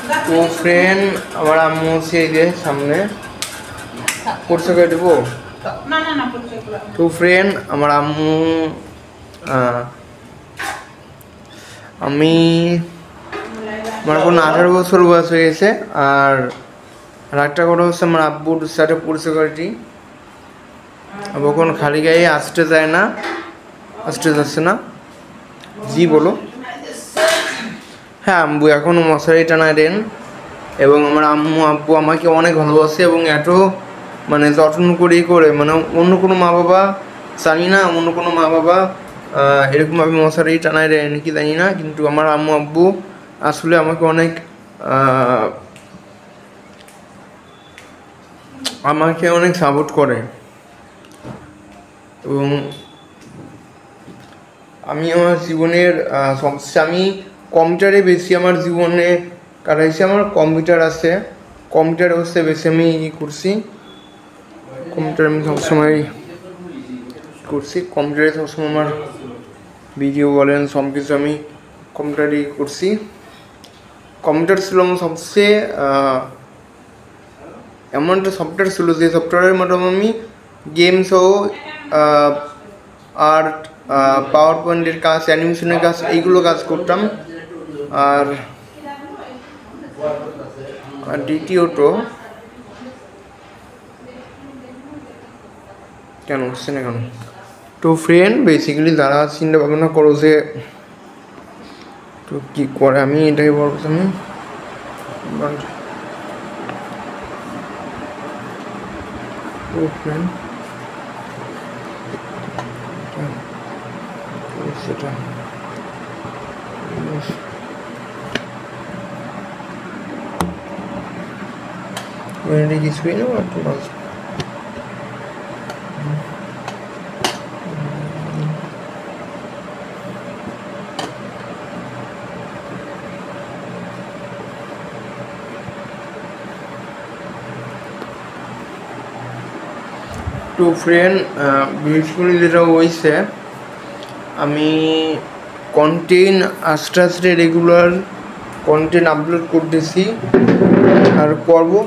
তো ফ্রেন্ড আমার আম্মু সেই যে সামনে পরিচয় করে দেবো। তো ফ্রেন্ড আমার আম্মু আমি আমার এখন 18 বছর বয়স হয়ে গেছে। আর একটা কথা হচ্ছে আমার আব্বুর সাথে পরিচয় করেছি। এখন খালি গায়ে আসতে যায় না, আসতে যাচ্ছে না। জি বলো। হ্যাঁ আম্বু এখনও মশারি টানায় দেন এবং আমার আব্বু আমাকে অনেক ভালোবাসে এবং এত মানে যত্ন করেই করে, মানে অন্য কোনো মা বাবা জানি না, অন্য কোনো মা বাবা এরকমভাবে মশারি টানায় দেয় নাকি জানি না, কিন্তু আমার আব্বু আসলে আমাকে অনেক সাপোর্ট করে এবং আমি আমার জীবনের সবচেয়ে আমি কম্পিউটারে বেশি আমার জীবনে কাটাইছি। আমার কম্পিউটার আছে, কম্পিউটার হচ্ছে বেশি আমি করছি। কম্পিউটার আমি সবসময় করছি, কম্পিউটারে সবসময় আমার ভিডিও বলেন সব কিছু আমি কম্পিউটারই করছি। কম্পিউটার ছিল আমার সবচেয়ে এমন একটা সফটওয়্যার ছিল যে সফটওয়্যারের মাধ্যমে আমি গেমসও আর্ট, পাওয়ার পয়েন্টের কাজ, অ্যানিমেশনের কাজ, এইগুলো কাজ করতাম। আর দ্বিতীয়ত কেন হচ্ছে না কেন, তো ফ্রেন্ড বেসিক্যালি তারা চিন্তা ভাবনা করো যে তো কী করে, আমি এটাই বলবো আমি তো ফ্রেন্ড সেটা কিছুই না। তো ফ্রেন্ড বেসিক্যালি যেটা হয়েছে, আমি কন্টেন্ট আস্তে আস্তে রেগুলার কন্টেন্ট আপলোড করতেছি আর করবো,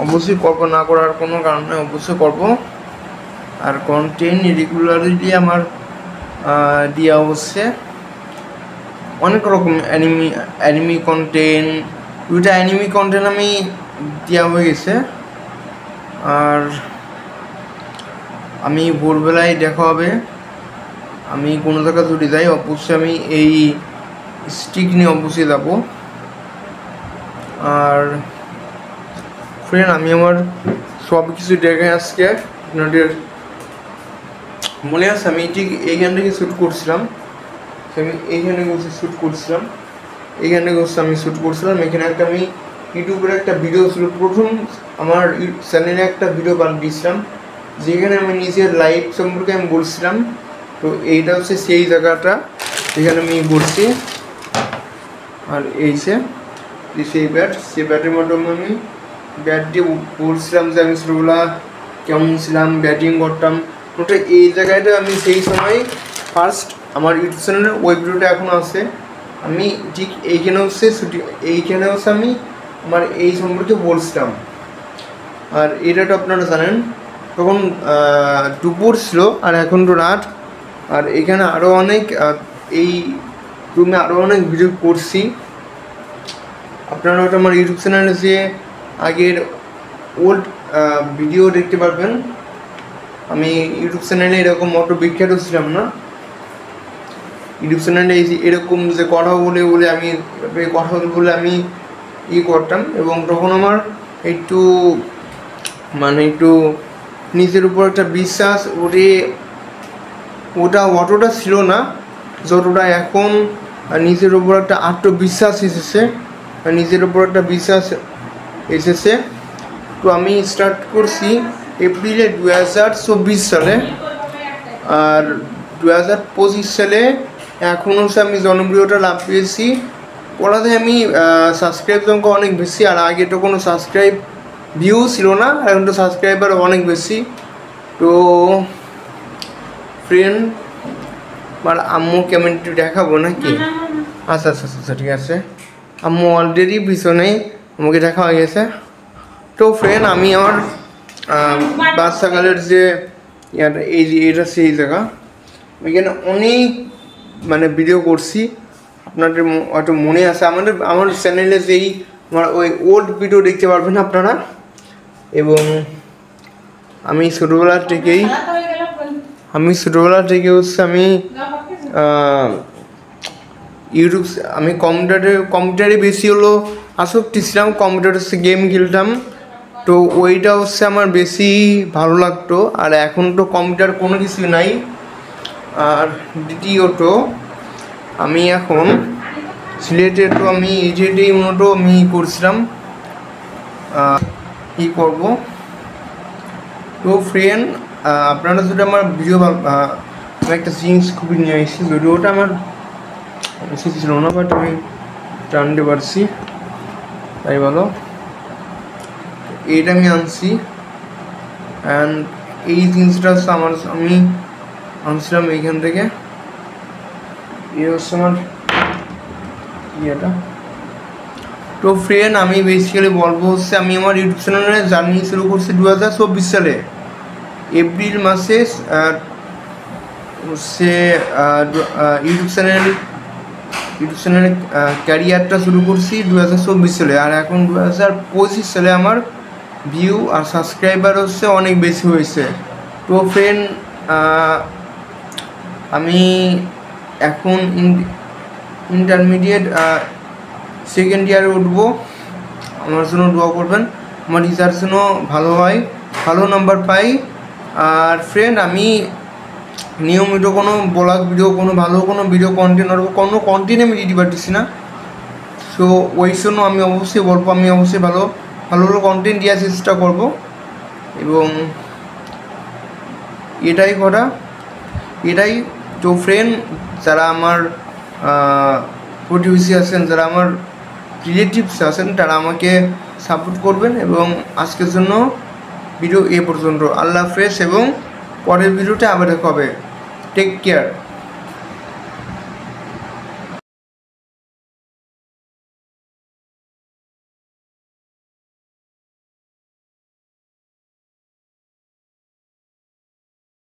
অবশ্যই করবো, না করার কোনো কারণ নেই, অবশ্যই করবো। আর কন্টেন্ট রেগুলারলি আমার দেওয়া হচ্ছে অনেক রকম অ্যানিমি কন্টেন্ট, দুইটা অ্যানিমি কন্টেন্ট আমি দেওয়া হয়ে গেছে। আর আমি ভোরবেলায় দেখা হবে, আমি কোনো জায়গা যদি যাই অবশ্যই আমি এই স্টিক নিয়ে অবশ্যই যাবো। আর ফ্রেন্ড আমি আমার সব কিছু দেখে আজকে আপনাদের মনে আছে, আমি ঠিক এইখান থেকে শ্যুট করছিলাম, আমি এইখানে বসে শ্যুট করছিলাম, এইখানে বসে আমি শ্যুট করছিলাম। এখানে একটা আমি ইউটিউবের একটা ভিডিও ছিল, প্রথম আমার চ্যানেলে একটা ভিডিও বানিয়েছিলাম যেখানে আমি নিজের লাইফ সম্পর্কে আমি বলছিলাম। তো এইটা হচ্ছে সেই জায়গাটা যেখানে আমি বলছি। আর এই সেই ব্যাটের মাধ্যমে আমি ব্যাট দিয়ে বলছিলাম যে আমি ছোটোবেলা কেমন ছিলাম, ব্যাটিং করতাম। ওটা এই জায়গাটা আমি সেই সময় ফার্স্ট আমার ইউটিউব চ্যানেলের ওই ভিডিওটা এখনও আছে, আমি ঠিক এইখানে হচ্ছে আমি আমার এই সম্পর্কে বলছিলাম। আর এটা তো আপনারা জানেন তখন দুপুর ছিল আর এখন তো রাত। আর এখানে আরও অনেক এই রুমে আরও অনেক ভিডিও করছি, আপনারা হয়তো আমার ইউটিউব চ্যানেলে যে আগের ওল্ড ভিডিও দেখতে পারবেন। আমি ইউটিউব চ্যানেলে এরকম অত বিখ্যাত ছিলাম না, ইউটিউব চ্যানেলে এরকম যে কথা বলে আমি করতাম এবং তখন আমার একটু নিজের উপর একটা বিশ্বাস ওটা অতটা ছিল না যতটা এখন। নিজের উপর একটা আত্মবিশ্বাস এসেছে। তো আমি স্টার্ট করছি এপ্রিলে 2024 সালে। আর 2025 সালে এখনও আমি জনপ্রিয়তা লাভ পেয়েছি। পড়াতে আমি সাবস্ক্রাইব সংখ্যা অনেক বেশি, আর আগে তো কোনো সাবস্ক্রাইব ভিউ ছিল না, এখন তো সাবস্ক্রাইবার অনেক বেশি। তো ফ্রেন্ড আমার আম্মু কেমন একটু দেখাবো নাকি? আচ্ছা ঠিক আছে। আম্মু অলরেডি পিছনে আমাকে দেখা হয়ে গেছে। তো ফ্রেন্ড আমি আমার বাচ্চাকালের যে এই যে এটা সেই জায়গা, এখানে অনেক মানে ভিডিও করছি, আপনাদের হয়তো মনে আছে। আমার চ্যানেলে যেই আমার ওই ওল্ড ভিডিও দেখতে পারবেন আপনারা। এবং আমি ছোটোবেলা থেকেই হচ্ছে আমি ইউটিউব, আমি কম্পিউটারে বেশি হলো আসক্তি ছিলাম, কম্পিউটারে হচ্ছে গেম খেলতাম। তো ওইটা হচ্ছে আমার বেশি ভালো লাগতো। আর এখন তো কম্পিউটার কোনো কিছু নাই। আর দ্বিতীয়ত আমি এখন সিলেটে, তো আমি এইচএডি মূলত আমি করছিলাম, কী করব। তো ফ্রেন্ড আপনারা যদি আমার ভিডিও আমি একটা জিনিস খুবই নিয়ে আসছি, ভিডিওটা আমার বেশি ছিল না, বাট আমি টানতে পারছি, তাই বলো। এইটা আমি আনছি, অ্যান্ড এই জিনিসটা হচ্ছে আমি আনছিলাম এইখান থেকে। এই হচ্ছে আমার ইয়েটা। তো ফ্রেন্ড আমি বেসিক্যালি বলবো হচ্ছে আমি আমার ইউটিউব চ্যানেলে জার্নি শুরু করছি 2024 সালে এপ্রিল মাসে। হচ্ছে ইউটিউব চ্যানেলে ক্যারিয়ারটা শুরু করছি 2024 সালে। আর এখন 2025 সালে আমার ভিউ আর সাবস্ক্রাইবার হচ্ছে অনেক বেশি হয়েছে। তো ফ্রেন্ড আমি এখন ইন্টারমিডিয়েট সেকেন্ড ইয়ারে উঠবো, আমার জন্য দোয়া করবেন, আমার রেজাল্ট যেন ভালো হয়, ভালো নাম্বার পাই। আর ফ্রেন্ড আমি নিয়মিত কোনো ব্লগ ভিডিও, কোনো ভিডিও কন্টেন্ট কোনো কন্টেন্ট আমি দিতে পারতেছি না। সো ওই জন্য আমি অবশ্যই বলবো, আমি অবশ্যই ভালো কন্টেন্ট দেওয়ার চেষ্টা করব। এবং এটাই তো ফ্রেন্ড, যারা আমার প্রতিবেশী আছেন, যারা আমার রিলেটিভস আছেন, তারা আমাকে সাপোর্ট করবেন। এবং আজকের জন্য ভিডিও এ পর্যন্ত। আল্লাহ হাফেজ, এবং পরের ভিডিওতে আবার দেখা হবে। Take care.